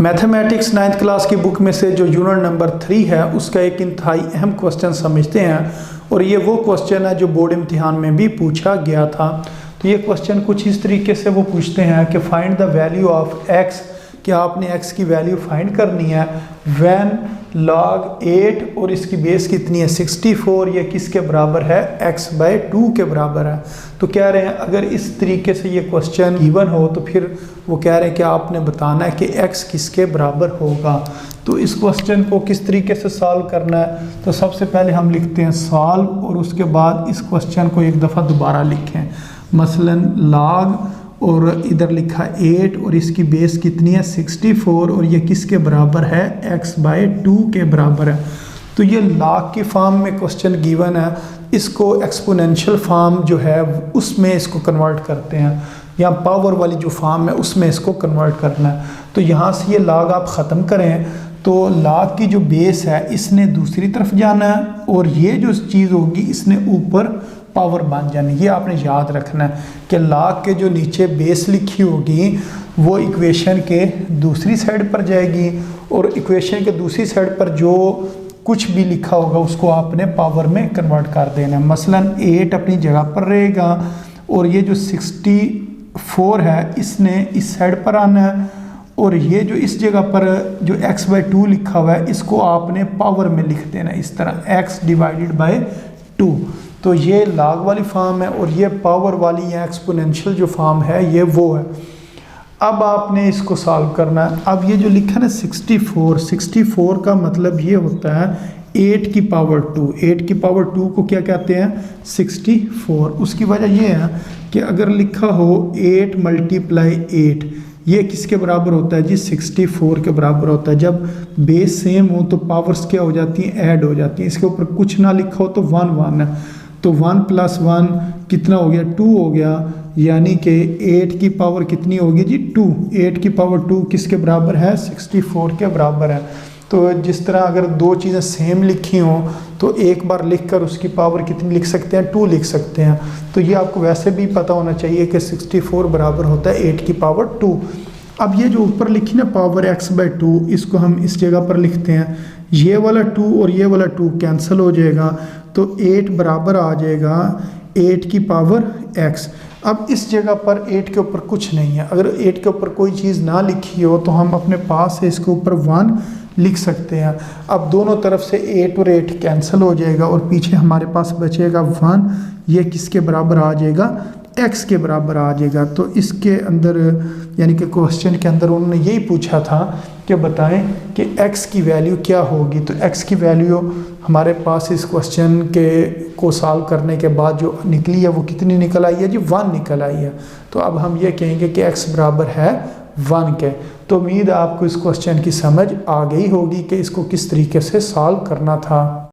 Mathematics 9th class की book में से जो यूनिट नंबर 3 है उसका एक इंतहाई अहम क्वेश्चन समझते हैं, और ये वो क्वेश्चन है जो बोर्ड इम्तिहान में भी पूछा गया था। तो ये क्वेश्चन कुछ इस तरीके से वो पूछते हैं कि find the value of x, कि आपने x की वैल्यू फाइंड करनी है व्हेन log 8 और इसकी बेस कितनी है 64, ये किसके बराबर है x/2 के बराबर है। तो कह रहे हैं अगर इस तरीके से ये क्वेश्चन गिवन हो तो फिर वो कह रहे हैं कि आपने बताना है कि x किसके बराबर होगा। तो इस क्वेश्चन को किस तरीके से सॉल्व करना है, तो सबसे पहले हम लिखते हैं सॉल्व और उसके बाद इस क्वेश्चन को एक दफ़ा दोबारा लिखें। मसलन log और इधर लिखा 8 और इसकी बेस कितनी है 64 और ये किसके बराबर है x/2 के बराबर है। तो ये log की फॉर्म में क्वेश्चन गिवन है, इसको एक्सपोनेंशियल फॉर्म जो है उसमें इसको कन्वर्ट करते हैं, या पावर वाली जो फॉर्म है उसमें इसको कन्वर्ट करना है। तो यहाँ से ये log आप ख़त्म करें तो log की जो बेस है इसने दूसरी तरफ जाना है और ये जो चीज़ होगी इसने ऊपर पावर बन जानी। ये आपने याद रखना है कि log के जो नीचे बेस लिखी होगी वो इक्वेशन के दूसरी साइड पर जाएगी और इक्वेशन के दूसरी साइड पर जो कुछ भी लिखा होगा उसको आपने पावर में कन्वर्ट कर देना है। मसलन 8 अपनी जगह पर रहेगा और ये जो 64 है इसने इस साइड पर आना है, और ये जो इस जगह पर जो x/2 लिखा हुआ है इसको आपने पावर में लिख देना है इस तरह x/2। तो ये log वाली फॉर्म है और ये पावर वाली या एक्सपोनेंशियल जो फॉर्म है ये वो है। अब आपने इसको सॉल्व करना है। अब ये जो लिखा है ना 64 का मतलब ये होता है 8 की पावर 2। 8 की पावर 2 को क्या कहते हैं 64। उसकी वजह ये है कि अगर लिखा हो 8 × 8 ये किसके बराबर होता है जी 64 के बराबर होता है। जब बेस सेम हो तो पावर्स क्या हो जाती हैं ऐड हो जाती हैं। इसके ऊपर कुछ ना लिखा हो तो 1 1 है, तो 1 + 1 कितना हो गया 2 हो गया, यानी कि 8 की पावर कितनी होगी जी 2। 8 की पावर 2 किसके बराबर है 64 के बराबर है। तो जिस तरह अगर दो चीज़ें सेम लिखी हों तो एक बार लिखकर उसकी पावर कितनी लिख सकते हैं 2 लिख सकते हैं। तो ये आपको वैसे भी पता होना चाहिए कि 64 बराबर होता है 8 की पावर 2। अब ये जो ऊपर लिखी ना पावर x/2 इसको हम इस जगह पर लिखते हैं, ये वाला 2 और ये वाला 2 कैंसिल हो जाएगा तो 8 बराबर आ जाएगा 8 की पावर x। अब इस जगह पर 8 के ऊपर कुछ नहीं है, अगर 8 के ऊपर कोई चीज़ ना लिखी हो तो हम अपने पास से इसके ऊपर 1 लिख सकते हैं। अब दोनों तरफ से 8 और 8 कैंसिल हो जाएगा और पीछे हमारे पास बचेगा 1, ये किसके बराबर आ जाएगा x के बराबर आ जाएगा। तो इसके अंदर यानी कि क्वेश्चन के अंदर उन्होंने यही पूछा था कि बताएं कि x की वैल्यू क्या होगी। तो x की वैल्यू हमारे पास इस क्वेश्चन को सॉल्व करने के बाद जो निकली है वो कितनी निकल आई है जी 1 निकल आई है। तो अब हम ये कहेंगे कि x बराबर है 1 के। तो उम्मीद है आपको इस क्वेश्चन की समझ आ गई होगी कि इसको किस तरीके से सॉल्व करना था।